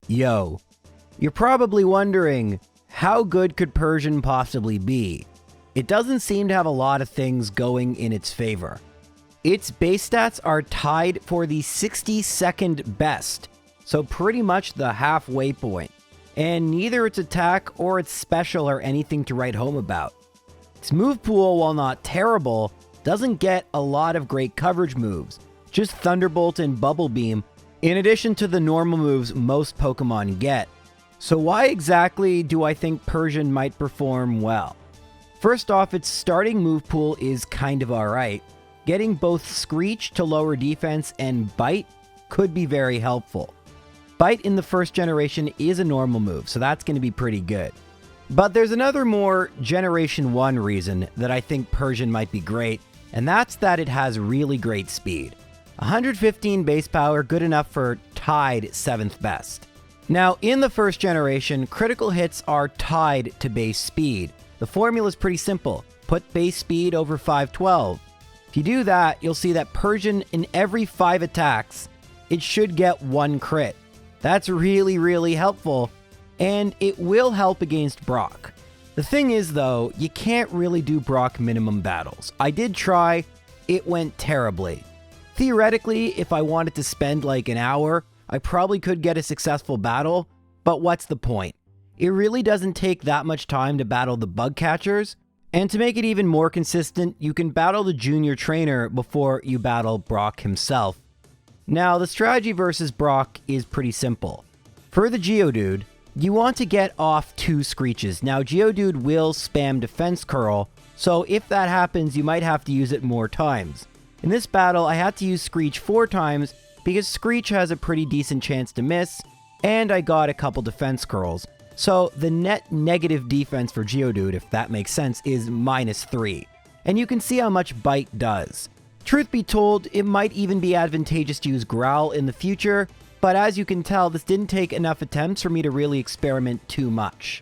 Yo, you're probably wondering, how good could Persian possibly be? It doesn't seem to have a lot of things going in its favor. Its base stats are tied for the 62nd best, so pretty much the halfway point. And neither its attack or its special are anything to write home about. Its move pool, while not terrible, doesn't get a lot of great coverage moves, just Thunderbolt and Bubble Beam, in addition to the normal moves most Pokemon get. So why exactly do I think Persian might perform well? First off, its starting move pool is kind of alright. Getting both Screech to lower defense and Bite could be very helpful. Bite in the first generation is a normal move, so that's going to be pretty good. But there's another more Generation 1 reason that I think Persian might be great, and that's that it has really great speed. 115 base power, good enough for tied 7th best. Now, in the first generation, critical hits are tied to base speed. The formula is pretty simple. Put base speed over 512. If you do that, you'll see that Persian, in every 5 attacks, it should get 1 crit. That's really, really helpful, and it will help against Brock. The thing is, though, you can't really do Brock minimum battles. I did try, it went terribly. Theoretically, if I wanted to spend like an hour, I probably could get a successful battle, but what's the point? It really doesn't take that much time to battle the bug catchers, and to make it even more consistent, you can battle the junior trainer before you battle Brock himself. Now, the strategy versus Brock is pretty simple. For the Geodude, you want to get off 2 Screeches. Now, Geodude will spam Defense Curl, so if that happens, you might have to use it more times. In this battle, I had to use Screech 4 times because Screech has a pretty decent chance to miss, and I got a couple Defense Curls. So the net negative defense for Geodude, if that makes sense, is -3. And you can see how much Bite does. Truth be told, it might even be advantageous to use Growl in the future, but as you can tell, this didn't take enough attempts for me to really experiment too much.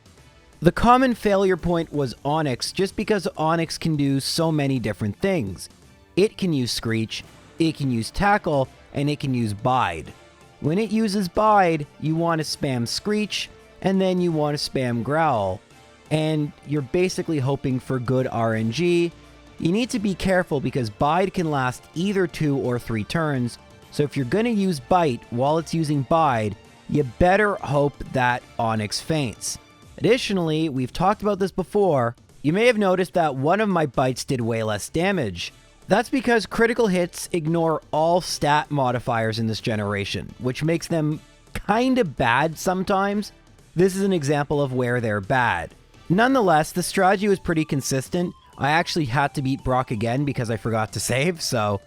The common failure point was Onix, just because Onix can do so many different things. It can use Screech, it can use Tackle, and it can use Bide. When it uses Bide, you want to spam Screech, and then you want to spam Growl, and you're basically hoping for good RNG. You need to be careful because Bide can last either 2 or 3 turns, so if you're going to use Bite while it's using Bide, you better hope that Onix faints. Additionally, we've talked about this before, you may have noticed that one of my Bites did way less damage. That's because critical hits ignore all stat modifiers in this generation, which makes them kinda bad sometimes. This is an example of where they're bad. Nonetheless, the strategy was pretty consistent. I actually had to beat Brock again because I forgot to save, so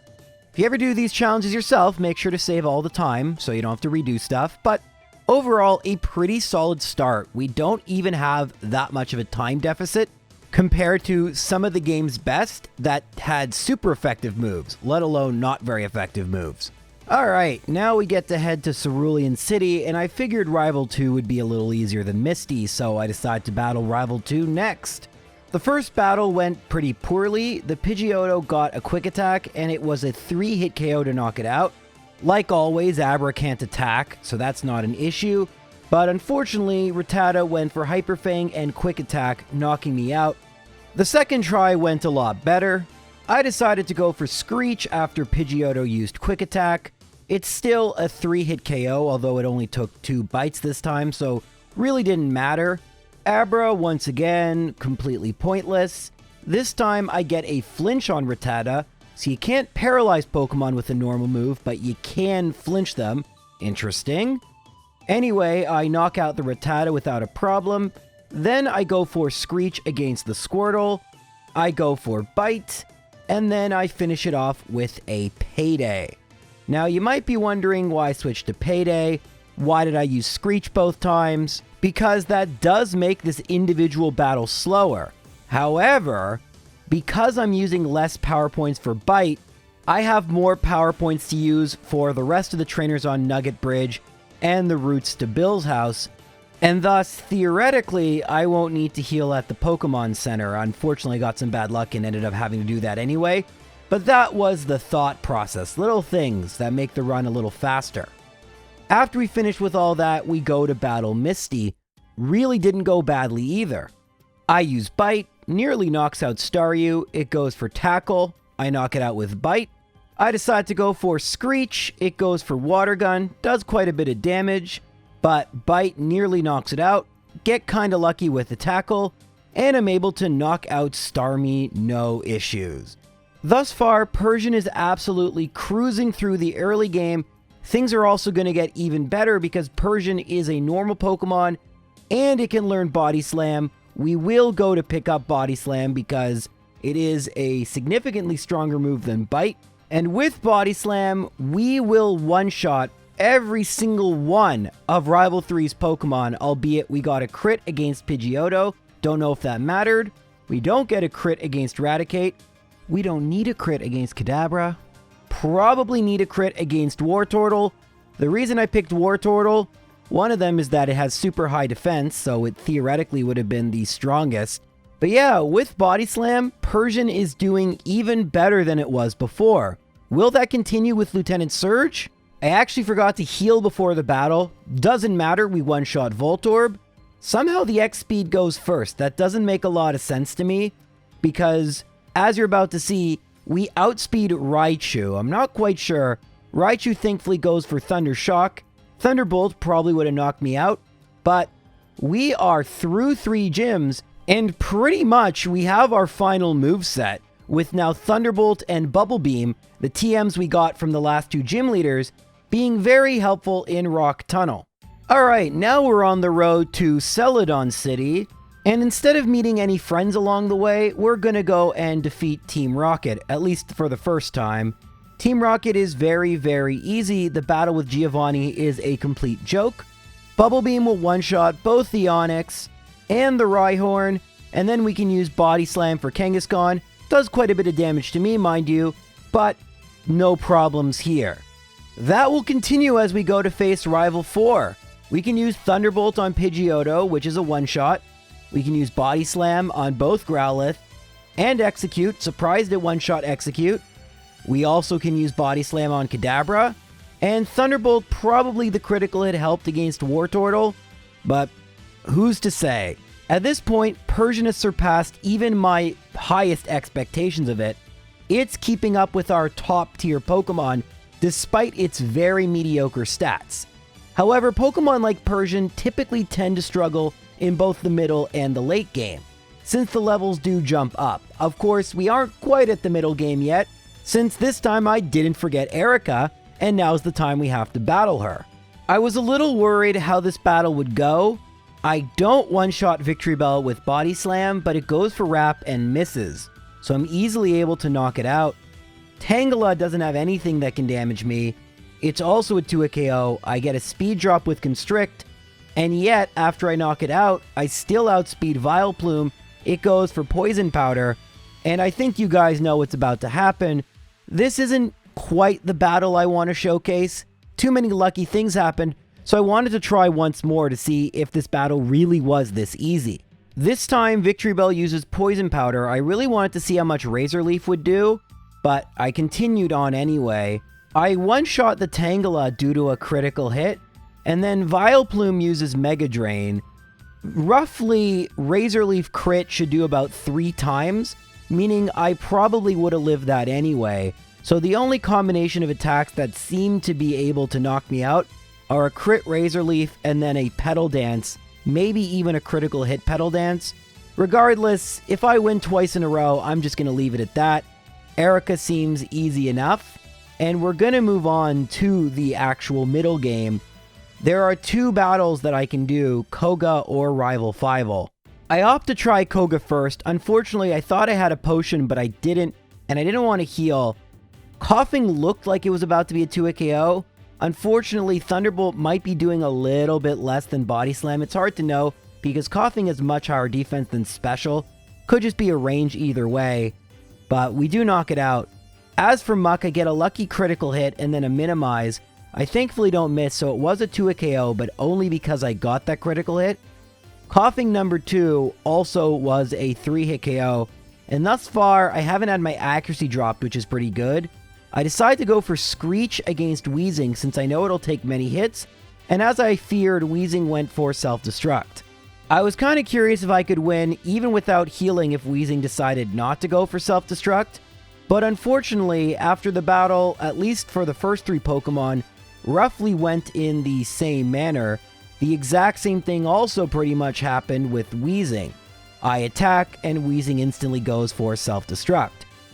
if you ever do these challenges yourself, make sure to save all the time so you don't have to redo stuff. But overall, a pretty solid start. We don't even have that much of a time deficit compared to some of the game's best that had super effective moves, let alone not very effective moves. Alright, now we get to head to Cerulean City, and I figured Rival 2 would be a little easier than Misty, so I decided to battle Rival 2 next. The first battle went pretty poorly. The Pidgeotto got a quick attack, and it was a 3-hit KO to knock it out. Like always, Abra can't attack, so that's not an issue. But unfortunately, Rattata went for Hyper Fang and Quick Attack, knocking me out. The second try went a lot better. I decided to go for Screech after Pidgeotto used Quick Attack. It's still a 3-hit KO, although it only took 2 bites this time, so really didn't matter. Abra, once again, completely pointless. This time I get a flinch on Rattata, so you can't paralyze Pokemon with a normal move, but you can flinch them. Interesting. Anyway, I knock out the Rattata without a problem. Then I go for Screech against the Squirtle. I go for Bite. And then I finish it off with a Payday. Now, you might be wondering why I switched to Payday. Why did I use Screech both times? Because that does make this individual battle slower. However, because I'm using less power points for Bite, I have more power points to use for the rest of the trainers on Nugget Bridge and the routes to Bill's house, and thus, theoretically, I won't need to heal at the Pokemon Center. Unfortunately, I got some bad luck and ended up having to do that anyway, but that was the thought process, little things that make the run a little faster. After we finish with all that, we go to battle Misty. Really didn't go badly either. I use Bite, nearly knocks out Staryu. It goes for Tackle. I knock it out with Bite. I decide to go for Screech. It goes for Water Gun. Does quite a bit of damage, but Bite nearly knocks it out. Get kinda lucky with the Tackle, and I'm able to knock out Starmie no issues. Thus far, Persian is absolutely cruising through the early game. Things are also going to get even better because Persian is a normal Pokemon and it can learn Body Slam. We will go to pick up Body Slam because it is a significantly stronger move than Bite. And with Body Slam, we will one-shot every single one of Rival 3's Pokemon, albeit we got a crit against Pidgeotto. Don't know if that mattered. We don't get a crit against Raticate. We don't need a crit against Kadabra. Probably need a crit against Wartortle. The reason I picked Wartortle, one of them is that it has super high defense, so it theoretically would have been the strongest. But yeah, with Body Slam, Persian is doing even better than it was before. Will that continue with Lieutenant Surge? I actually forgot to heal before the battle. Doesn't matter, we one-shot Voltorb. Somehow the X-Speed goes first. That doesn't make a lot of sense to me, because as you're about to see, we outspeed Raichu. I'm not quite sure. Raichu thankfully goes for Thunder Shock. Thunderbolt probably would have knocked me out, but we are through 3 gyms, and pretty much we have our final moveset, with now Thunderbolt and Bubble Beam, the TMs we got from the last 2 gym leaders, being very helpful in Rock Tunnel. Alright, now we're on the road to Celadon City, and instead of meeting any friends along the way, we're gonna go and defeat Team Rocket, at least for the first time. Team Rocket is very, very easy. The battle with Giovanni is a complete joke. Bubble Beam will one-shot both the Onix and the Rhyhorn, and then we can use Body Slam for Kangaskhan. Does quite a bit of damage to me, mind you, but no problems here. That will continue as we go to face Rival 4. We can use Thunderbolt on Pidgeotto, which is a one-shot. We can use Body Slam on both Growlithe and Execute. Surprised at one-shot Execute. We also can use Body Slam on Kadabra. And Thunderbolt, probably the critical hit helped against Wartortle, but who's to say? At this point, Persian has surpassed even my highest expectations of it. It's keeping up with our top-tier Pokemon, despite its very mediocre stats. However, Pokemon like Persian typically tend to struggle in both the middle and the late game, since the levels do jump up. Of course, we aren't quite at the middle game yet, since this time I didn't forget Erika, and now's the time we have to battle her. I was a little worried how this battle would go. I don't one-shot Victory Bell with Body Slam, but it goes for Wrap and misses, so I'm easily able to knock it out. Tangela doesn't have anything that can damage me. It's also a 2-hit KO. I get a speed drop with Constrict, and yet, after I knock it out, I still outspeed Vileplume. It goes for Poison Powder, and I think you guys know what's about to happen. This isn't quite the battle I want to showcase. Too many lucky things happened, so I wanted to try once more to see if this battle really was this easy. This time, Victory Bell uses Poison Powder. I really wanted to see how much Razor Leaf would do, but I continued on anyway. I one-shot the Tangela due to a critical hit, and then Vileplume uses Mega Drain. Roughly, Razor Leaf crit should do about 3 times, meaning I probably would have lived that anyway. So the only combination of attacks that seem to be able to knock me out are a crit Razor Leaf and then a Petal Dance, maybe even a critical hit Petal Dance. Regardless, if I win twice in a row, I'm just going to leave it at that. Erika seems easy enough, and we're going to move on to the actual middle game. There are 2 battles that I can do, Koga or Rival 5. I opt to try Koga first. Unfortunately, I thought I had a potion, but I didn't, and I didn't want to heal. Coughing looked like it was about to be a 2-hit KO. Unfortunately, Thunderbolt might be doing a little bit less than Body Slam. It's hard to know, because Coughing has much higher defense than Special. Could just be a range either way, but we do knock it out. As for Muck, I get a lucky critical hit and then a minimize. I thankfully don't miss, so it was a 2-hit KO, but only because I got that critical hit. Coughing number 2 also was a 3-hit KO, and thus far, I haven't had my accuracy dropped, which is pretty good. I decide to go for Screech against Wheezing since I know it'll take many hits, and as I feared, Wheezing went for self-destruct. I was kind of curious if I could win even without healing if Wheezing decided not to go for self-destruct, but unfortunately, after the battle, at least for the first 3 Pokemon, roughly went in the same manner. The exact same thing also pretty much happened with Wheezing. I attack, and Wheezing instantly goes for self-destruct.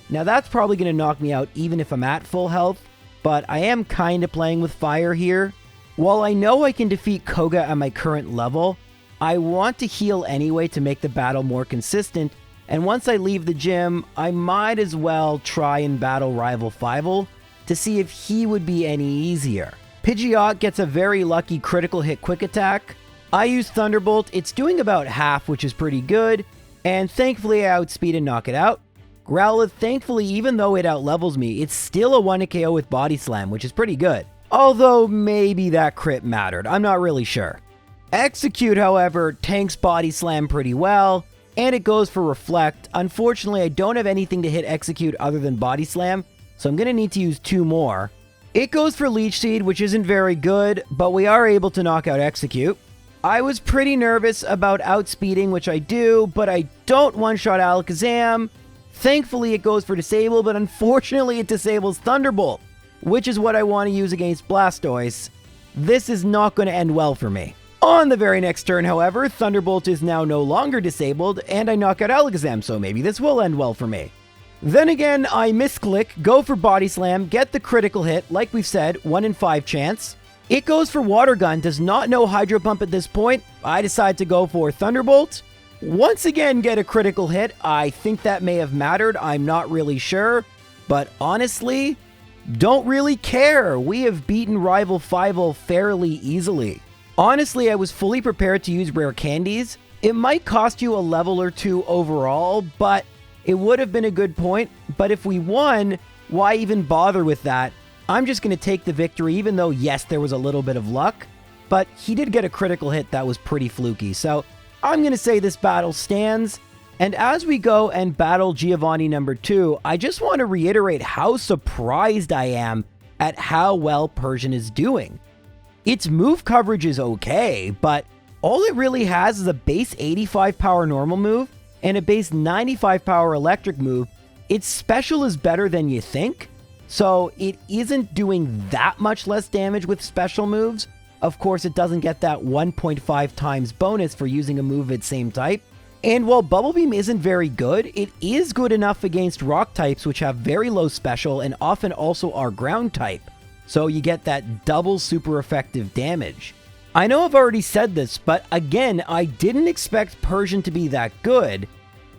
Now that's probably going to knock me out even if I'm at full health, but I am kind of playing with fire here. While I know I can defeat Koga at my current level, I want to heal anyway to make the battle more consistent, and once I leave the gym, I might as well try and battle Rival Fivel to see if he would be any easier. Pidgeot gets a very lucky critical hit quick attack. I use Thunderbolt, it's doing about half, which is pretty good, and thankfully I outspeed and knock it out. Growlithe, thankfully, even though it outlevels me, it's still a 1-hit KO with Body Slam, which is pretty good. Although maybe that crit mattered, I'm not really sure. Execute, however, tanks Body Slam pretty well, and it goes for Reflect. Unfortunately, I don't have anything to hit Execute other than Body Slam, so I'm going to need to use 2 more. It goes for Leech Seed, which isn't very good, but we are able to knock out Execute. I was pretty nervous about outspeeding, which I do, but I don't one-shot Alakazam. Thankfully, it goes for Disable, but unfortunately, it disables Thunderbolt, which is what I want to use against Blastoise. This is not going to end well for me. On the very next turn, however, Thunderbolt is now no longer disabled, and I knock out Alakazam, so maybe this will end well for me. Then again, I misclick, go for Body Slam, get the critical hit, like we've said, 1 in 5 chance. It goes for Water Gun, does not know Hydro Pump at this point. I decide to go for Thunderbolt. Once again, get a critical hit. I think that may have mattered, I'm not really sure. But honestly, don't really care. We have beaten Rival Fivel fairly easily. Honestly, I was fully prepared to use rare candies. It might cost you a level or 2 overall, but it would have been a good point. But if we won, why even bother with that? I'm just going to take the victory, even though, yes, there was a little bit of luck. But he did get a critical hit that was pretty fluky. So I'm going to say this battle stands. And as we go and battle Giovanni number 2, I just want to reiterate how surprised I am at how well Persian is doing. Its move coverage is okay, but all it really has is a base 85 power normal move and a base 95 power electric move. Its special is better than you think, so it isn't doing that much less damage with special moves. Of course, it doesn't get that 1.5 times bonus for using a move of its same type. And while Bubble Beam isn't very good, it is good enough against rock types which have very low special and often also are ground type. So you get that double super effective damage. I know I've already said this, but again, I didn't expect Persian to be that good.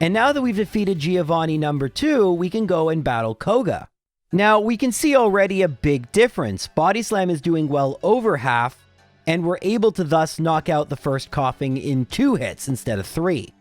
And now that we've defeated Giovanni number 2, we can go and battle Koga. Now, we can see already a big difference. Body Slam is doing well over half, and we're able to thus knock out the first Coughing in 2 hits instead of 3.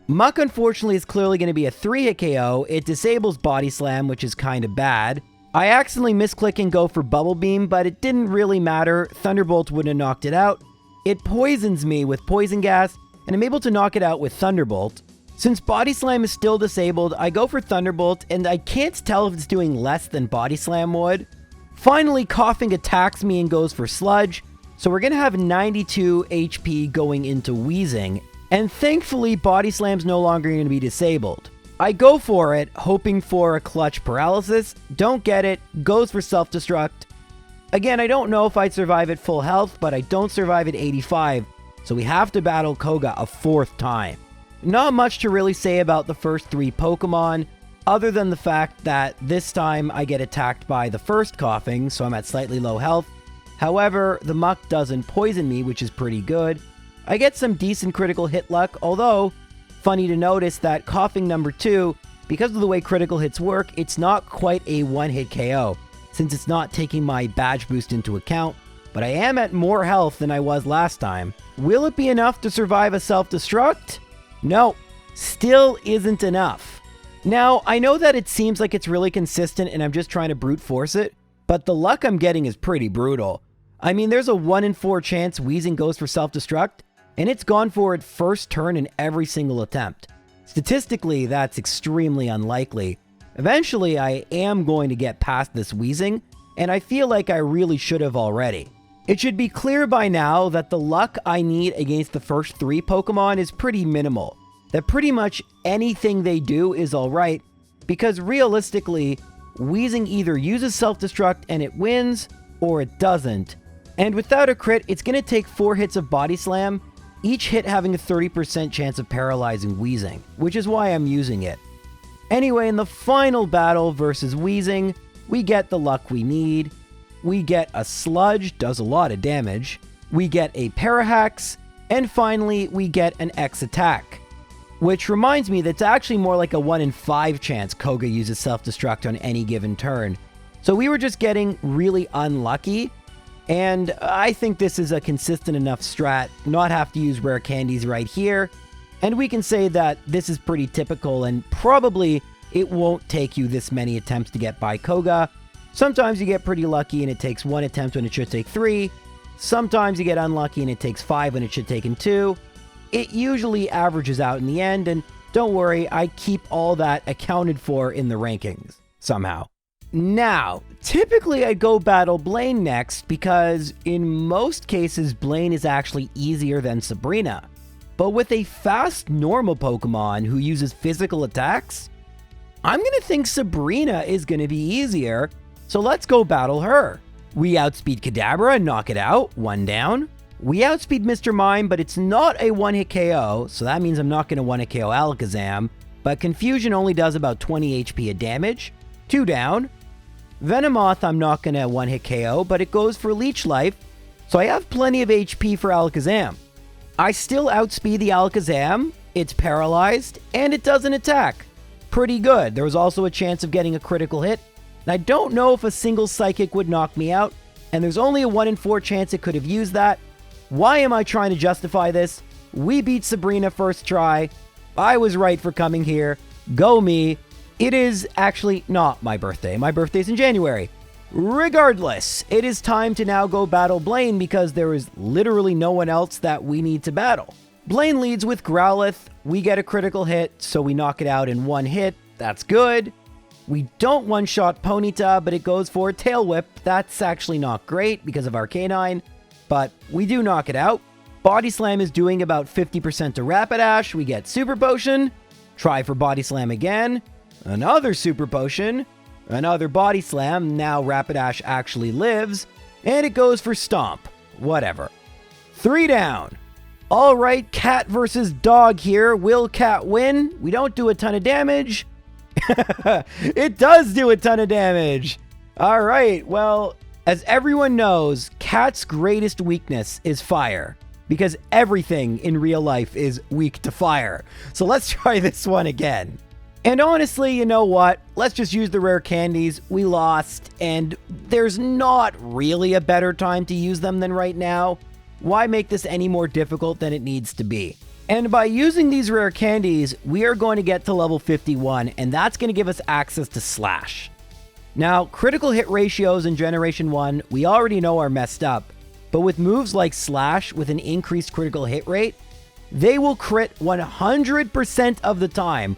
Muck, unfortunately, is clearly going to be a 3-hit KO. It disables Body Slam, which is kind of bad. I accidentally misclick and go for Bubble Beam, but it didn't really matter. Thunderbolt wouldn't have knocked it out. It poisons me with Poison Gas, and I'm able to knock it out with Thunderbolt. Since Body Slam is still disabled, I go for Thunderbolt, and I can't tell if it's doing less than Body Slam would. Finally, Coughing attacks me and goes for Sludge, so we're going to have 92 HP going into Wheezing, and thankfully Body Slam's no longer going to be disabled. I go for it, hoping for a clutch paralysis, don't get it, goes for self-destruct. Again, I don't know if I'd survive at full health, but I don't survive at 85, so we have to battle Koga a 4th time. Not much to really say about the first 3 Pokemon, other than the fact that this time I get attacked by the first Coughing, so I'm at slightly low health. However, the Muck doesn't poison me, which is pretty good. I get some decent critical hit luck, although funny to notice that Coughing number 2, because of the way critical hits work, it's not quite a 1-hit KO, since it's not taking my badge boost into account, but I am at more health than I was last time. Will it be enough to survive a self-destruct? No, still isn't enough. Now, I know that it seems like it's really consistent and I'm just trying to brute force it, but the luck I'm getting is pretty brutal. I mean, there's a 1 in 4 chance Wheezing goes for self-destruct, and it's gone for it first turn in every single attempt. Statistically, that's extremely unlikely. Eventually, I am going to get past this Wheezing, and I feel like I really should have already. It should be clear by now that the luck I need against the first 3 Pokemon is pretty minimal. That pretty much anything they do is alright, because realistically, Weezing either uses Self-Destruct and it wins, or it doesn't. And without a crit, it's going to take 4 hits of Body Slam, each hit having a 30% chance of paralyzing Weezing, which is why I'm using it. Anyway, in the final battle versus Weezing, we get the luck we need. We get a Sludge, does a lot of damage. We get a Parahax, and finally, we get an X attack. Which reminds me that's actually more like a 1 in 5 chance Koga uses Self-Destruct on any given turn. So we were just getting really unlucky, and I think this is a consistent enough strat, not have to use rare candies right here, and we can say that this is pretty typical, and probably it won't take you this many attempts to get by Koga. Sometimes you get pretty lucky and it takes 1 attempt when it should take 3. Sometimes you get unlucky and it takes 5 when it should take 2. It usually averages out in the end, and don't worry, I keep all that accounted for in the rankings, somehow. Now, typically I'd go battle Blaine next because in most cases Blaine is actually easier than Sabrina. But with a fast normal Pokemon who uses physical attacks, I'm going to think Sabrina is going to be easier, so let's go battle her. We outspeed Kadabra and knock it out, 1 down. We outspeed Mr. Mime, but it's not a 1-hit KO, so that means I'm not going to 1-hit KO Alakazam, but Confusion only does about 20 HP of damage, 2 down. Venomoth I'm not going to 1-hit KO, but it goes for Leech Life, so I have plenty of HP for Alakazam. I still outspeed the Alakazam, it's paralyzed, and it doesn't attack. Pretty good. There was also a chance of getting a critical hit, and I don't know if a single Psychic would knock me out, and there's only a 1 in 4 chance it could have used that. Why am I trying to justify this? We beat Sabrina first try. I was right for coming here. Go me. It is actually not my birthday. My birthday's in January. Regardless, it is time to now go battle Blaine because there is literally no one else that we need to battle. Blaine leads with Growlithe. We get a critical hit, so we knock it out in 1 hit. That's good. We don't one-shot Ponyta, but it goes for Tail Whip. That's actually not great because of Arcanine, but we do knock it out. Body Slam is doing about 50% to Rapidash. We get Super Potion. Try for Body Slam again. Another Super Potion. Another Body Slam. Now Rapidash actually lives. And it goes for Stomp. Whatever. 3 down. All right, cat versus dog here. Will cat win? We don't do a ton of damage. It does do a ton of damage. All right, well, as everyone knows, cat's greatest weakness is fire, because everything in real life is weak to fire. So let's try this one again. And honestly, you know what? Let's just use the rare candies. We lost, and there's not really a better time to use them than right now. Why make this any more difficult than it needs to be? And by using these rare candies, we are going to get to level 51, and that's going to give us access to Slash. Now, critical hit ratios in Generation 1, we already know are messed up, but with moves like Slash with an increased critical hit rate, they will crit 100% of the time.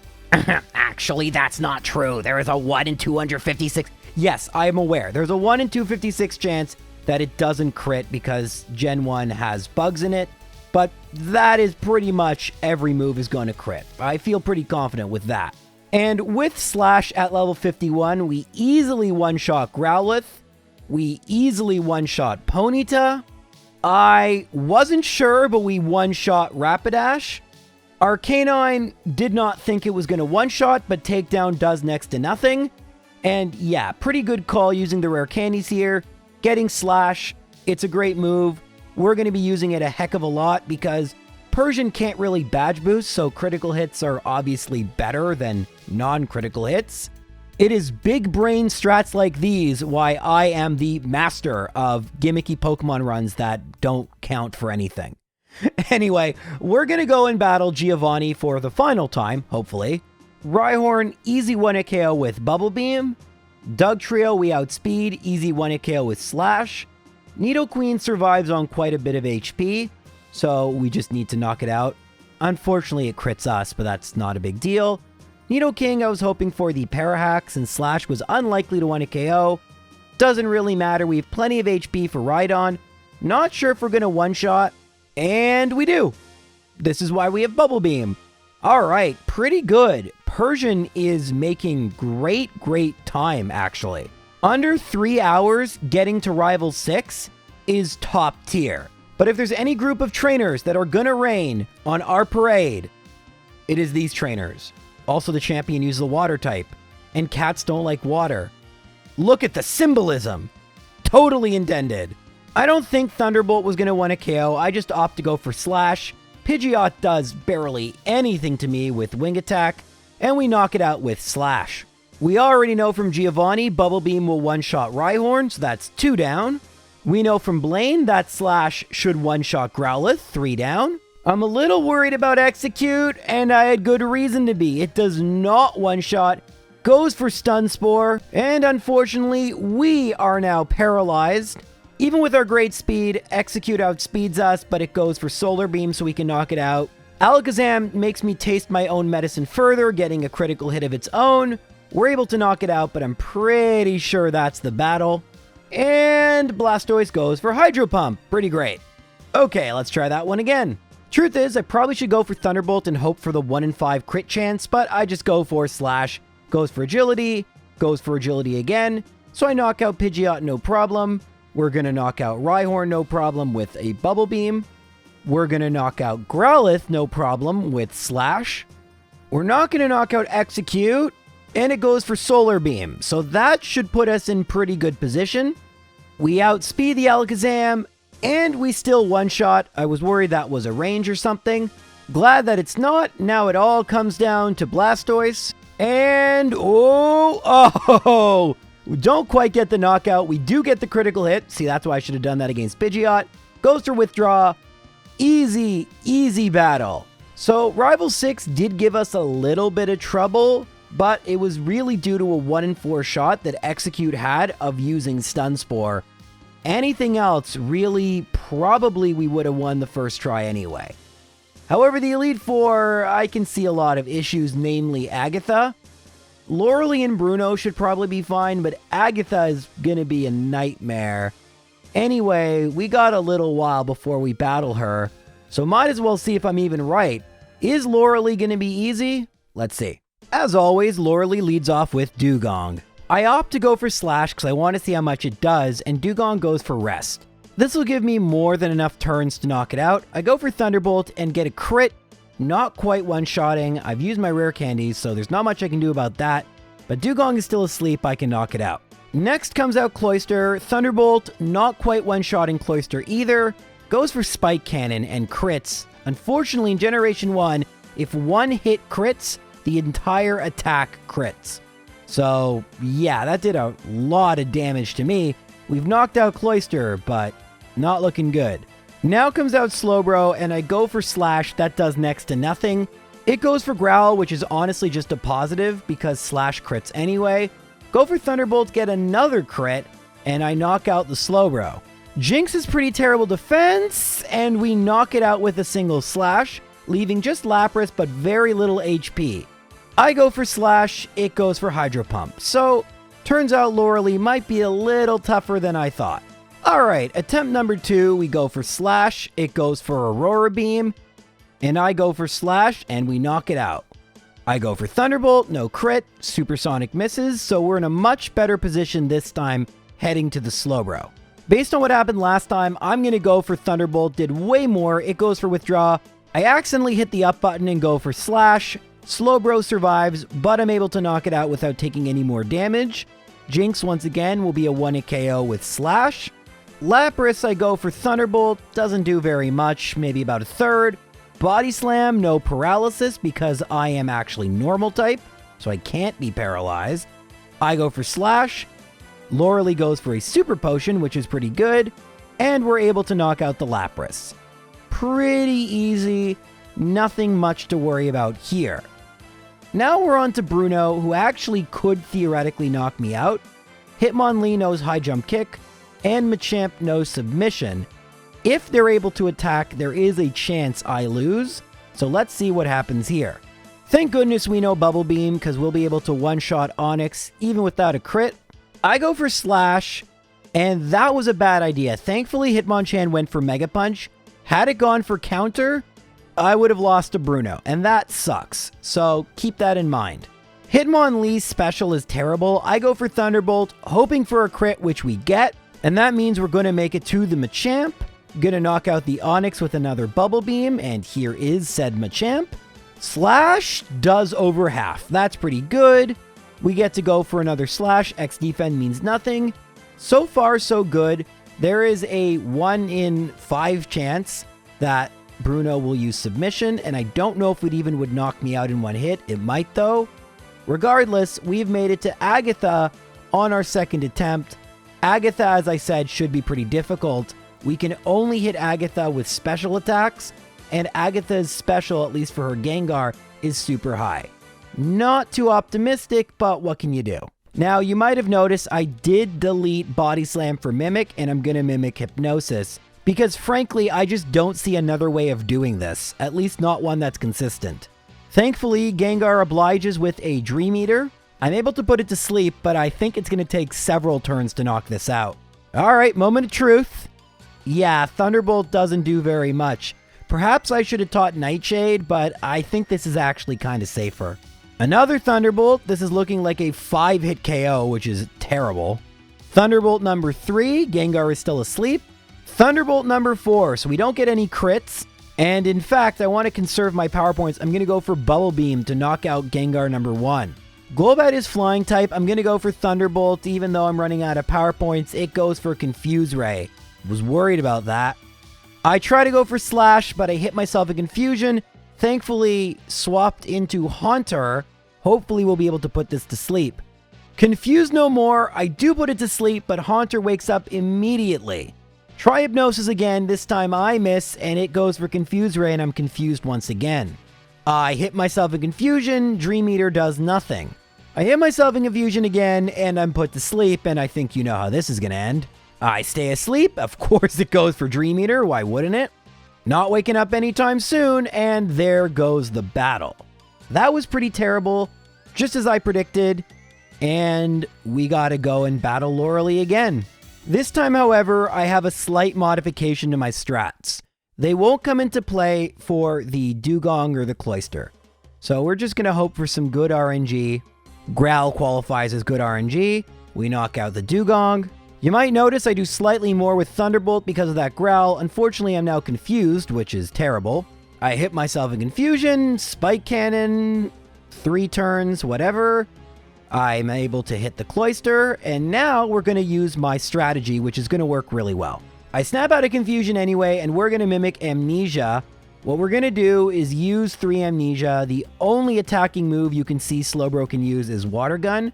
Actually, that's not true. There is a 1 in 256. Yes, I am aware. There's a 1 in 256 chance that it doesn't crit because Gen 1 has bugs in it, but that is pretty much every move is going to crit. I feel pretty confident with that. And with Slash at level 51, we easily one-shot Growlithe. We easily one-shot Ponyta. I wasn't sure, but we one-shot Rapidash. Arcanine did not think it was going to one-shot, but Takedown does next to nothing. And yeah, pretty good call using the rare candies here. Getting Slash, it's a great move. We're going to be using it a heck of a lot because Persian can't really badge boost, so critical hits are obviously better than non-critical hits. It is big brain strats like these why I am the master of gimmicky Pokemon runs that don't count for anything. Anyway, we're going to go and battle Giovanni for the final time, hopefully. Rhyhorn, easy 1-hit KO with Bubble Beam. Dugtrio, we outspeed, easy 1-hit KO with Slash. Nidoqueen survives on quite a bit of HP, so we just need to knock it out. Unfortunately, it crits us, but that's not a big deal. Nidoking, I was hoping for the Parahax, and Slash was unlikely to 1-hit KO. Doesn't really matter, we have plenty of HP for Rhydon. Not sure if we're going to one-shot, and we do. This is why we have Bubble Beam. All right, pretty good. Persian is making great time, actually. Under 3 hours, getting to Rival 6 is top tier. But if there's any group of trainers that are gonna reign on our parade, it is these trainers. Also, the champion uses the water type, and cats don't like water. Look at the symbolism. Totally intended. I don't think Thunderbolt was gonna win a KO. I just opt to go for Slash. Pidgeot does barely anything to me with Wing Attack, and we knock it out with Slash. We already know from Giovanni, Bubble Beam will one-shot Rhyhorn, so that's 2 down. We know from Blaine that Slash should one-shot Growlithe, 3 down. I'm a little worried about Execute, and I had good reason to be. It does not one-shot, goes for Stun Spore, and unfortunately, we are now paralyzed. Even with our great speed, Execute outspeeds us, but it goes for Solar Beam so we can knock it out. Alakazam makes me taste my own medicine further, getting a critical hit of its own. We're able to knock it out, but I'm pretty sure that's the battle. And Blastoise goes for Hydro Pump. Pretty great. Okay, let's try that one again. Truth is, I probably should go for Thunderbolt and hope for the 1 in 5 crit chance, but I just go for Slash. Goes for Agility, goes for Agility again. So I knock out Pidgeot, no problem. We're going to knock out Rhyhorn, no problem, with a Bubble Beam. We're going to knock out Growlithe, no problem, with Slash. We're not going to knock out Execute, and it goes for Solar Beam. So that should put us in pretty good position. We outspeed the Alakazam, and we still one-shot. I was worried that was a range or something. Glad that it's not. Now it all comes down to Blastoise. And, oh, don't quite get the knockout. We do get the critical hit. See, that's why I should have done that against Pidgeot. Goes for Withdraw. Easy battle. So Rival 6 did give us a little bit of trouble, but it was really due to a 1 in 4 shot that Execute had of using Stun Spore. Anything else, really, probably we would have won the first try anyway. However, the Elite Four, I can see a lot of issues, namely Agatha. Lorelei and Bruno should probably be fine, but Agatha is going to be a nightmare. Anyway, we got a little while before we battle her, so might as well see if I'm even right. Is Lorelei going to be easy? Let's see. As always, Lorelei leads off with Dugong. I opt to go for Slash because I want to see how much it does, and Dugong goes for Rest. This will give me more than enough turns to knock it out. I go for Thunderbolt and get a crit. Not quite one-shotting. I've used my rare candies, so there's not much I can do about that. But Dugong is still asleep. I can knock it out. Next comes out Cloyster. Thunderbolt, not quite one-shotting Cloyster either. Goes for Spike Cannon and crits. Unfortunately, in Generation 1, if one hit crits, the entire attack crits. So, yeah, that did a lot of damage to me. We've knocked out Cloyster, but not looking good. Now comes out Slowbro, and I go for Slash. That does next to nothing. It goes for Growl, which is honestly just a positive because Slash crits anyway. Go for Thunderbolt, get another crit, and I knock out the Slowbro. Jinx is pretty terrible defense, and we knock it out with a single Slash, leaving just Lapras but very little HP. I go for Slash, it goes for Hydro Pump. So, turns out Lorelei might be a little tougher than I thought. Alright, attempt number 2, we go for Slash, it goes for Aurora Beam, and I go for Slash, and we knock it out. I go for Thunderbolt, no crit, Supersonic misses, so we're in a much better position this time, heading to the Slowbro. Based on what happened last time, I'm going to go for Thunderbolt, did way more, it goes for Withdraw. I accidentally hit the up button and go for Slash. Slowbro survives, but I'm able to knock it out without taking any more damage. Jinx, once again, will be a 1-hit KO with Slash. Lapras, I go for Thunderbolt, doesn't do very much, maybe about a third. Body Slam, no paralysis because I am actually normal type, so I can't be paralyzed. I go for Slash. Lorelei goes for a Super Potion, which is pretty good, and we're able to knock out the Lapras. Pretty easy, nothing much to worry about here. Now we're on to Bruno, who actually could theoretically knock me out. Hitmonlee knows High Jump Kick, and Machamp knows Submission. If they're able to attack, there is a chance I lose, so let's see what happens here. Thank goodness we know Bubble Beam, because we'll be able to one-shot Onix even without a crit. I go for Slash. And that was a bad idea. Thankfully, Hitmonchan went for Mega Punch. Had it gone for counter, I would have lost to Bruno, and that sucks. So keep that in mind. Hitmonlee's special is terrible. I go for Thunderbolt, hoping for a crit, which we get. And that means we're going to make it to the Machamp. Gonna knock out the Onix with another Bubble Beam, and here is said Machamp. Slash does over half. That's pretty good. We get to go for another Slash. X defend means nothing. So far, so good. There is a 1 in 5 chance that Bruno will use Submission, and I don't know if it even would knock me out in one hit. It might, though. Regardless, we've made it to Agatha on our second attempt. Agatha, as I said, should be pretty difficult. We can only hit Agatha with special attacks, and Agatha's special, at least for her Gengar, is super high. Not too optimistic, but what can you do? Now, you might have noticed I did delete Body Slam for Mimic, and I'm going to Mimic Hypnosis, because frankly, I just don't see another way of doing this, at least not one that's consistent. Thankfully, Gengar obliges with a Dream Eater. I'm able to put it to sleep, but I think it's going to take several turns to knock this out. Alright, moment of truth. Yeah, Thunderbolt doesn't do very much. Perhaps I should have taught Nightshade, but I think this is actually kind of safer. Another Thunderbolt. This is looking like a 5-hit KO, which is terrible. Thunderbolt number 3. Gengar is still asleep. Thunderbolt number 4. So we don't get any crits. And in fact, I want to conserve my power points. I'm going to go for Bubble Beam to knock out Gengar number 1. Golbat is flying type. I'm going to go for Thunderbolt. Even though I'm running out of power points, it goes for Confuse Ray. Was worried about that. I try to go for Slash, but I hit myself in Confusion. Thankfully, swapped into Haunter. Hopefully, we'll be able to put this to sleep. Confuse no more. I do put it to sleep, but Haunter wakes up immediately. Try Hypnosis again. This time I miss, and it goes for Confuse Ray, and I'm confused once again. I hit myself in Confusion. Dream Eater does nothing. I hit myself in Confusion again, and I'm put to sleep, and I think you know how this is going to end. I stay asleep. Of course it goes for Dream Eater. Why wouldn't it? Not waking up anytime soon, and there goes the battle. That was pretty terrible, just as I predicted, and we gotta go and battle Lorelei again. This time, however, I have a slight modification to my strats. They won't come into play for the Dugong or the Cloyster. So we're just gonna hope for some good RNG. Growl qualifies as good RNG. We knock out the Dugong. You might notice I do slightly more with Thunderbolt because of that Growl. Unfortunately, I'm now confused, which is terrible. I hit myself in Confusion, Spike Cannon, 3 turns, whatever. I'm able to hit the Cloyster, and now we're going to use my strategy, which is going to work really well. I snap out of Confusion anyway, and we're going to mimic Amnesia. What we're going to do is use 3 Amnesia. The only attacking move you can see Slowbro can use is Water Gun,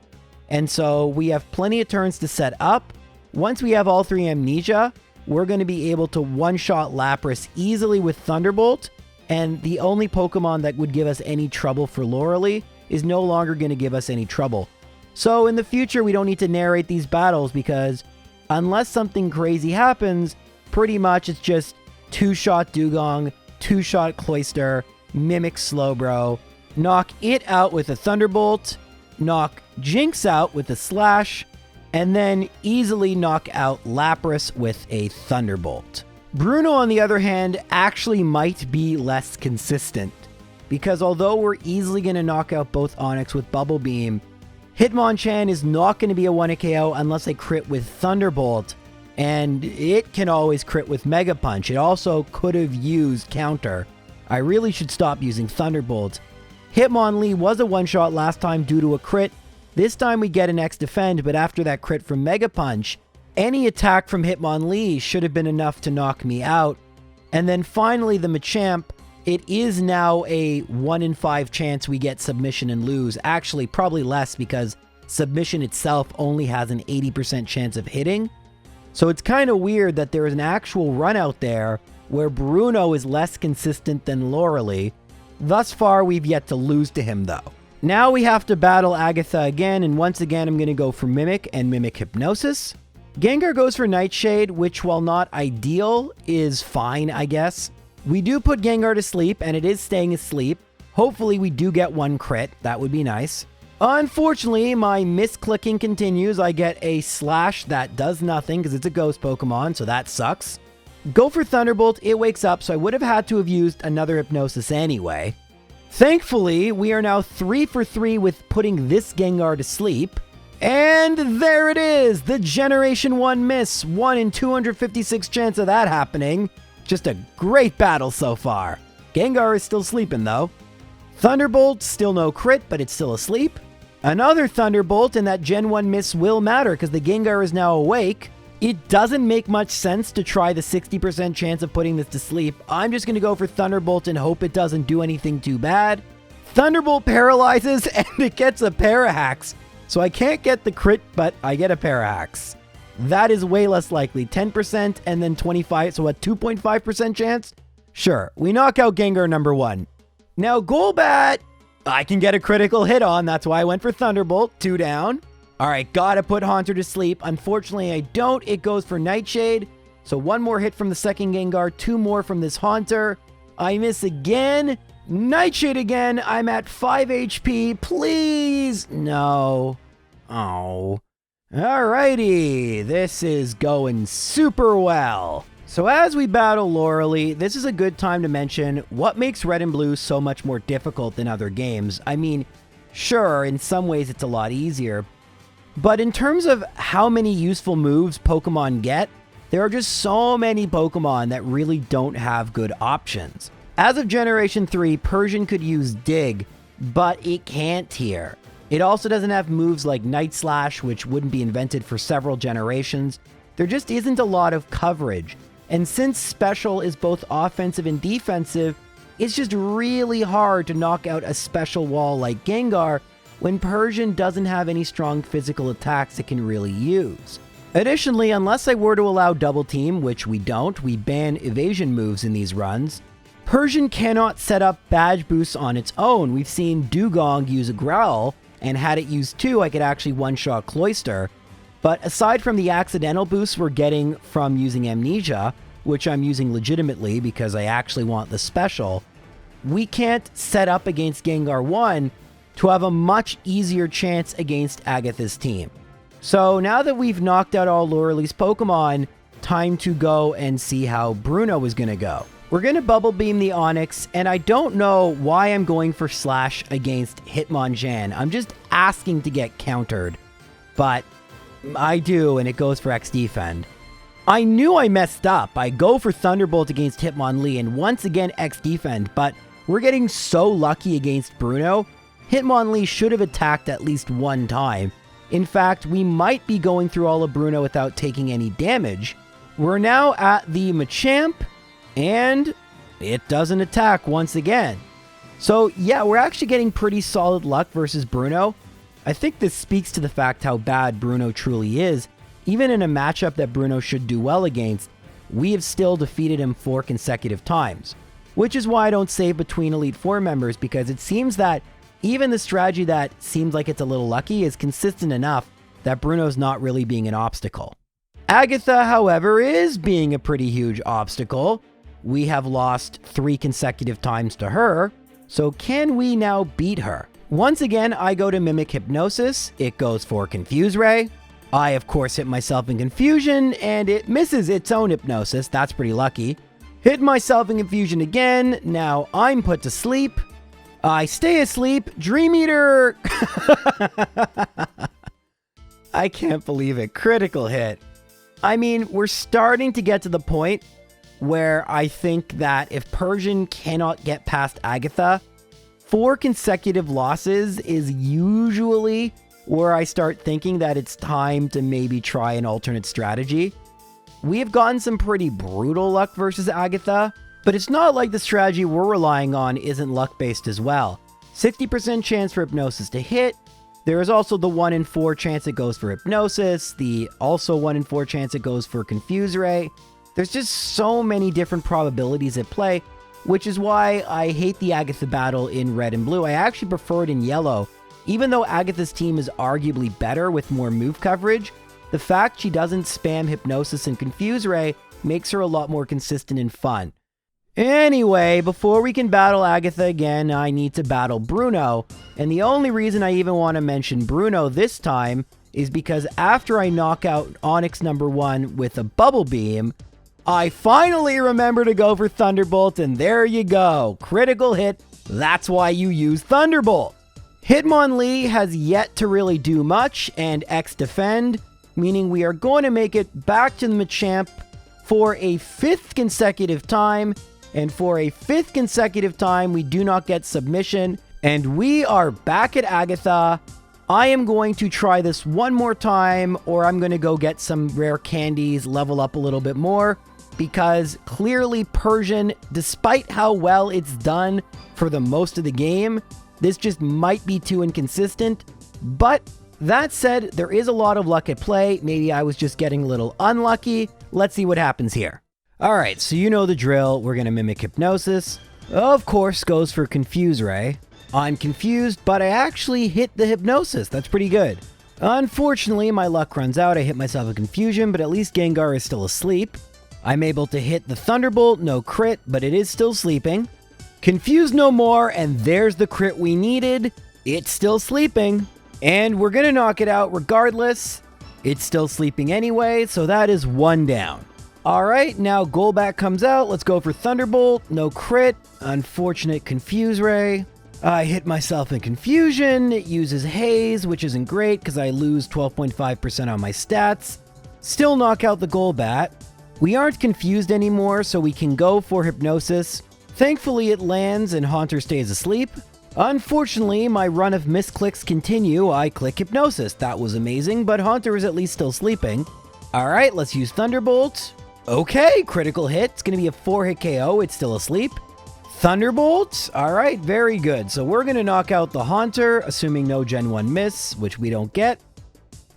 and so we have plenty of turns to set up. Once we have all 3 Amnesia, we're going to be able to one-shot Lapras easily with Thunderbolt, and the only Pokemon that would give us any trouble for Lorelei is no longer going to give us any trouble. So in the future, we don't need to narrate these battles because unless something crazy happens, pretty much it's just 2-shot Dugong, 2-shot Cloyster, mimic Slowbro, knock it out with a Thunderbolt, knock Jinx out with a Slash, and then easily knock out Lapras with a Thunderbolt. Bruno, on the other hand, actually might be less consistent, because although we're easily going to knock out both Onix with Bubble Beam, Hitmonchan is not going to be a 1-hit KO unless I crit with Thunderbolt, and it can always crit with Mega Punch. It also could have used Counter. I really should stop using Thunderbolt. Hitmonlee was a one-shot last time due to a crit. This time we get an X defend, but after that crit from Mega Punch, any attack from Hitmonlee should have been enough to knock me out. And then finally the Machamp, it is now a 1 in 5 chance we get Submission and lose. Actually, probably less because Submission itself only has an 80% chance of hitting. So it's kind of weird that there is an actual run out there where Bruno is less consistent than Lorelei. Thus far, we've yet to lose to him though. Now we have to battle Agatha again, and once again I'm going to go for Mimic and Mimic Hypnosis. Gengar goes for Nightshade, which while not ideal, is fine, I guess. We do put Gengar to sleep, and it is staying asleep. Hopefully we do get 1 crit. That would be nice. Unfortunately, my misclicking continues. I get a slash that does nothing because it's a ghost Pokemon, so that sucks. Go for Thunderbolt, it wakes up, so I would have had to have used another Hypnosis anyway. Thankfully, we are now 3 for 3 with putting this Gengar to sleep. And there it is! The Generation 1 miss! 1 in 256 chance of that happening. Just a great battle so far. Gengar is still sleeping though. Thunderbolt, still no crit, but it's still asleep. Another Thunderbolt, and that Gen 1 miss will matter because the Gengar is now awake. It doesn't make much sense to try the 60% chance of putting this to sleep. I'm just going to go for Thunderbolt and hope it doesn't do anything too bad. Thunderbolt paralyzes and it gets a Parahax. So I can't get the crit, but I get a Parahax. That is way less likely. 10% and then 25, so a 2.5% chance? Sure, we knock out Gengar number 1. Now Golbat, I can get a critical hit on. That's why I went for Thunderbolt. 2 down. All right, gotta put Haunter to sleep. Unfortunately, I don't. It goes for Nightshade. So 1 more hit from the second Gengar, 2 more from this Haunter. I miss again. Nightshade again. I'm at 5 HP. Please. No. Oh. Alrighty. This is going super well. So as we battle Lorelei, this is a good time to mention what makes Red and Blue so much more difficult than other games. I mean, sure, in some ways it's a lot easier. But in terms of how many useful moves Pokemon get, there are just so many Pokemon that really don't have good options. As of Generation 3, Persian could use Dig, but it can't here. It also doesn't have moves like Night Slash, which wouldn't be invented for several generations. There just isn't a lot of coverage. And since Special is both offensive and defensive, it's just really hard to knock out a special wall like Gengar when Persian doesn't have any strong physical attacks it can really use. Additionally, unless I were to allow Double Team, which we don't, we ban evasion moves in these runs, Persian cannot set up badge boosts on its own. We've seen Dugong use a Growl, and had it used 2, I could actually one-shot Cloyster. But aside from the accidental boosts we're getting from using Amnesia, which I'm using legitimately because I actually want the special, we can't set up against Gengar 1 to have a much easier chance against Agatha's team. So now that we've knocked out all Lorelei's Pokemon, time to go and see how Bruno is going to go. We're going to Bubble Beam the Onix, and I don't know why I'm going for Slash against Hitmonchan. I'm just asking to get countered, but I do, and it goes for X-Defend. I knew I messed up. I go for Thunderbolt against Hitmonlee, and once again X-Defend, but we're getting so lucky against Bruno. Hitmonlee should have attacked at least 1 time. In fact, we might be going through all of Bruno without taking any damage. We're now at the Machamp, and it doesn't attack once again. So yeah, we're actually getting pretty solid luck versus Bruno. I think this speaks to the fact how bad Bruno truly is. Even in a matchup that Bruno should do well against, we have still defeated him 4 consecutive times. Which is why I don't save between Elite Four members, because it seems that even the strategy that seems like it's a little lucky is consistent enough that Bruno's not really being an obstacle. Agatha, however, is being a pretty huge obstacle. We have lost 3 consecutive times to her, so can we now beat her? Once again, I go to Mimic Hypnosis. It goes for Confuse Ray. I, of course, hit myself in Confusion, and it misses its own Hypnosis. That's pretty lucky. Hit myself in Confusion again. Now I'm put to sleep. I stay asleep. Dream Eater! I can't believe it. Critical hit. I mean, we're starting to get to the point where I think that if Persian cannot get past Agatha, 4 consecutive losses is usually where I start thinking that it's time to maybe try an alternate strategy. We have gotten some pretty brutal luck versus Agatha, but it's not like the strategy we're relying on isn't luck-based as well. 60% chance for Hypnosis to hit. There is also the 1 in 4 chance it goes for Hypnosis, the also 1 in 4 chance it goes for Confuse Ray. There's just so many different probabilities at play, which is why I hate the Agatha battle in Red and Blue. I actually prefer it in Yellow. Even though Agatha's team is arguably better with more move coverage, the fact she doesn't spam Hypnosis and Confuse Ray makes her a lot more consistent and fun. Anyway, before we can battle Agatha again, I need to battle Bruno. And the only reason I even want to mention Bruno this time is because after I knock out Onyx number 1 with a bubble beam, I finally remember to go for Thunderbolt, and there you go. Critical hit. That's why you use Thunderbolt. Hitmonlee has yet to really do much, and X defend, meaning we are going to make it back to the Machamp for a 5th consecutive time. And for a 5th consecutive time, we do not get submission. And we are back at Agatha. I am going to try this one more time, or I'm going to go get some rare candies, level up a little bit more. Because clearly Persian, despite how well it's done for the most of the game, this just might be too inconsistent. But that said, there is a lot of luck at play. Maybe I was just getting a little unlucky. Let's see what happens here. Alright, so you know the drill. We're going to mimic Hypnosis. Of course, goes for Confuse Ray. I'm confused, but I actually hit the Hypnosis. That's pretty good. Unfortunately, my luck runs out. I hit myself a Confusion, but at least Gengar is still asleep. I'm able to hit the Thunderbolt, no crit, but it is still sleeping. Confuse no more, and there's the crit we needed. It's still sleeping. And we're going to knock it out regardless. It's still sleeping anyway, so that is 1 down. Alright, now Golbat comes out. Let's go for Thunderbolt, no crit. Unfortunate Confuse Ray. I hit myself in Confusion. It uses Haze, which isn't great because I lose 12.5% on my stats. Still knock out the Golbat. We aren't confused anymore, so we can go for Hypnosis. Thankfully, it lands and Haunter stays asleep. Unfortunately, my run of misclicks continue. I click Hypnosis. That was amazing, but Haunter is at least still sleeping. Alright, let's use Thunderbolt. Okay, critical hit. It's going to be a 4-hit KO. It's still asleep. Thunderbolt. Alright, very good. So we're going to knock out the Haunter, assuming no Gen 1 miss, which we don't get.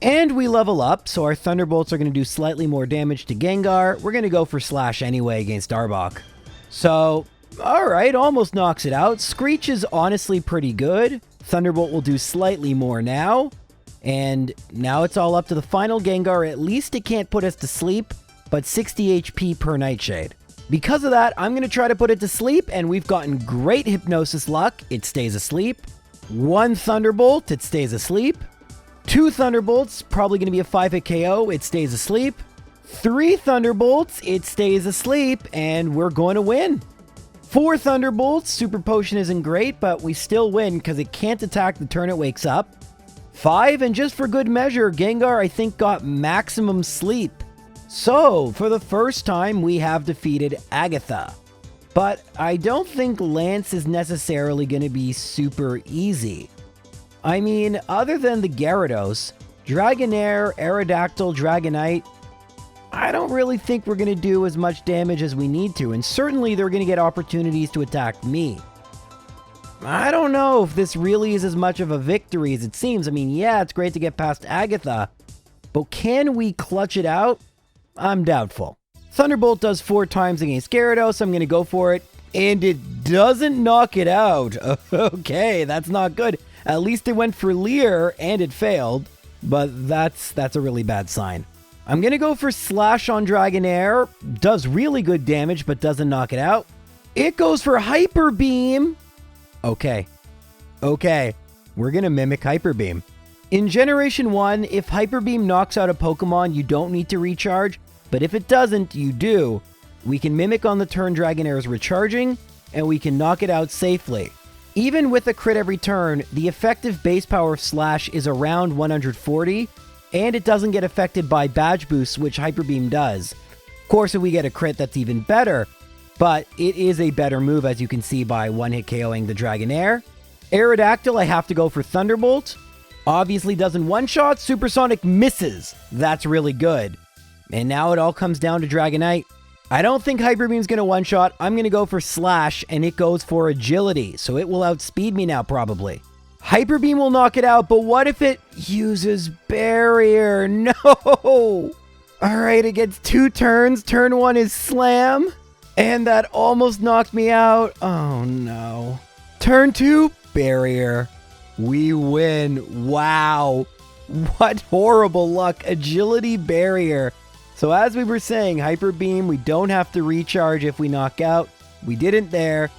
And we level up, so our Thunderbolts are going to do slightly more damage to Gengar. We're going to go for Slash anyway against Arbok. So, alright, almost knocks it out. Screech is honestly pretty good. Thunderbolt will do slightly more now. And now it's all up to the final Gengar. At least it can't put us to sleep, but 60 HP per Nightshade. Because of that, I'm going to try to put it to sleep, and we've gotten great Hypnosis luck. It stays asleep. 1 Thunderbolt, it stays asleep. 2 Thunderbolts, probably going to be a 5-hit KO. It stays asleep. 3 Thunderbolts, it stays asleep, and we're going to win. 4 Thunderbolts, Super Potion isn't great, but we still win because it can't attack the turn it wakes up. 5, and just for good measure, Gengar, I think, got maximum sleep. So, for the first time, we have defeated Agatha. But I don't think Lance is necessarily going to be super easy. I mean, other than the Gyarados, Dragonair, Aerodactyl, Dragonite, I don't really think we're going to do as much damage as we need to, and certainly they're going to get opportunities to attack me. I don't know if this really is as much of a victory as it seems. I mean, yeah, it's great to get past Agatha, but can we clutch it out? I'm doubtful. Thunderbolt does 4 times against Gyarados. I'm going to go for it, and it doesn't knock it out. Okay, that's not good. At least it went for Leer, and it failed, but that's a really bad sign. I'm going to go for Slash on Dragonair. Does really good damage, but doesn't knock it out. It goes for Hyper Beam. Okay. We're going to mimic Hyper Beam. In Generation 1, if Hyper Beam knocks out a Pokemon, you don't need to recharge, but if it doesn't, you do. We can mimic on the turn Dragonair is recharging, and we can knock it out safely. Even with a crit every turn, the effective base power of Slash is around 140, and it doesn't get affected by badge boosts, which Hyper Beam does. Of course, if we get a crit, that's even better, but it is a better move, as you can see by 1-hit KOing the Dragonair. Aerodactyl, I have to go for Thunderbolt. Obviously doesn't one-shot, Supersonic misses. That's really good. And now it all comes down to Dragonite. I don't think Hyper Beam's going to one-shot. I'm going to go for Slash, and it goes for Agility, so it will outspeed me now, probably. Hyper Beam will knock it out, but what if it uses Barrier? No! Alright, it gets 2 turns. Turn 1 is Slam, and that almost knocked me out. Oh, no. Turn 2, Barrier. We win. Wow. What horrible luck. Agility, Barrier. So as we were saying, Hyper Beam, we don't have to recharge if we knock out. We didn't there.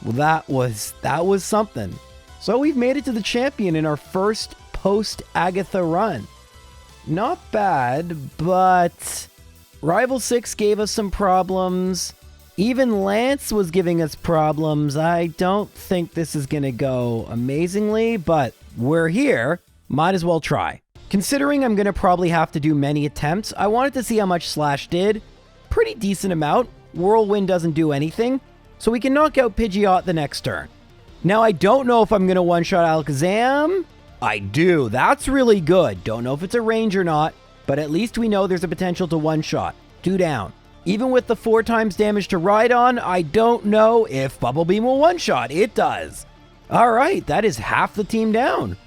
Well, that was something. So we've made it to the champion in our first post-Agatha run. Not bad, but Rival 6 gave us some problems. Even Lance was giving us problems. I don't think this is going to go amazingly, but we're here. Might as well try. Considering I'm going to probably have to do many attempts, I wanted to see how much Slash did. Pretty decent amount. Whirlwind doesn't do anything, so we can knock out Pidgeot the next turn. Now, I don't know if I'm going to one-shot Alakazam. I do. That's really good. Don't know if it's a range or not, but at least we know there's a potential to one-shot. 2 down. Even with the 4 times damage to Rhydon, I don't know if Bubble Beam will one-shot. It does. All right, that is half the team down.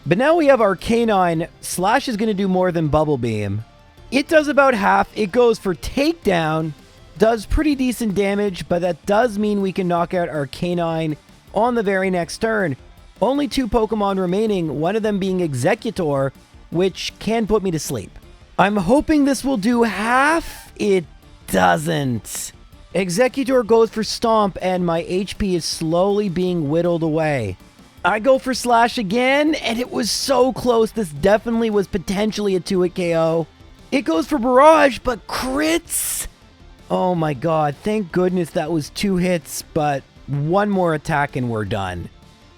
But now we have Arcanine. Slash is going to do more than Bubble Beam. It does about half. It goes for Takedown. Does pretty decent damage, but that does mean we can knock out Arcanine on the very next turn. Only 2 Pokemon remaining, one of them being Executor, which can put me to sleep. I'm hoping this will do half. It doesn't. Executor goes for Stomp, and my HP is slowly being whittled away. I go for Slash again, and it was so close. This definitely was potentially a 2-hit KO. It goes for Barrage, but crits. Oh my god, thank goodness that was 2 hits, but 1 more attack and we're done.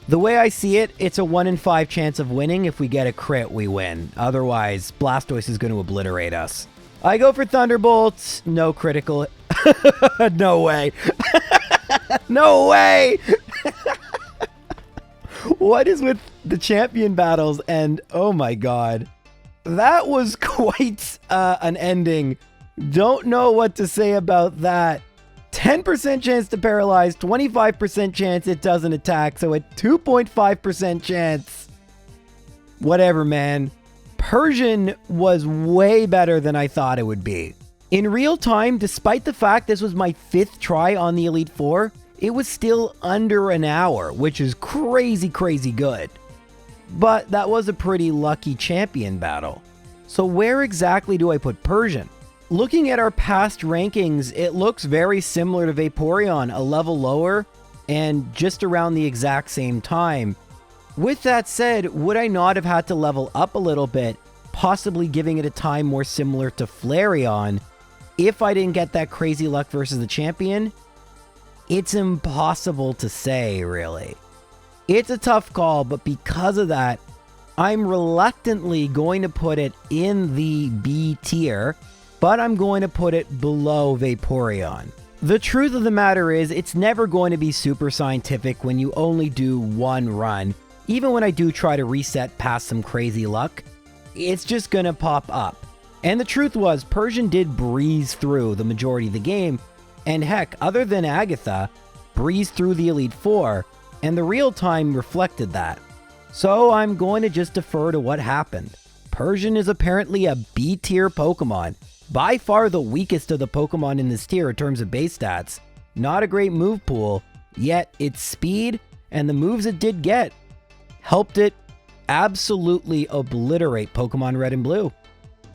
The way I see it, it's a 1 in 5 chance of winning. If we get a crit, we win. Otherwise, Blastoise is going to obliterate us. I go for Thunderbolt. No critical. No way. No way. What is with the champion battles? And oh my god. That was quite an ending. Don't know what to say about that. 10% chance to paralyze, 25% chance it doesn't attack, so a 2.5% chance. Whatever, man. Persian was way better than I thought it would be. In real time, despite the fact this was my 5th try on the Elite Four, it was still under an hour, which is crazy, crazy good. But that was a pretty lucky champion battle. So where exactly do I put Persian? Looking at our past rankings, it looks very similar to Vaporeon, a level lower and just around the exact same time. With that said, would I not have had to level up a little bit, possibly giving it a time more similar to Flareon, if I didn't get that crazy luck versus the champion? It's impossible to say, really. It's a tough call, but because of that, I'm reluctantly going to put it in the B tier, but I'm going to put it below Vaporeon. The truth of the matter is, it's never going to be super scientific when you only do 1 run. Even when I do try to reset past some crazy luck, it's just gonna pop up. And the truth was, Persian did breeze through the majority of the game, and heck, other than Agatha, breezed through the Elite Four, and the real time reflected that. So I'm going to just defer to what happened. Persian is apparently a B tier Pokemon. By far the weakest of the Pokemon in this tier in terms of base stats. Not a great move pool, yet its speed and the moves it did get helped it absolutely obliterate Pokemon Red and Blue.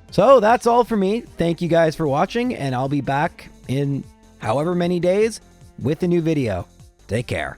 So that's all for me. Thank you guys for watching, and I'll be back in however many days with a new video. Take care.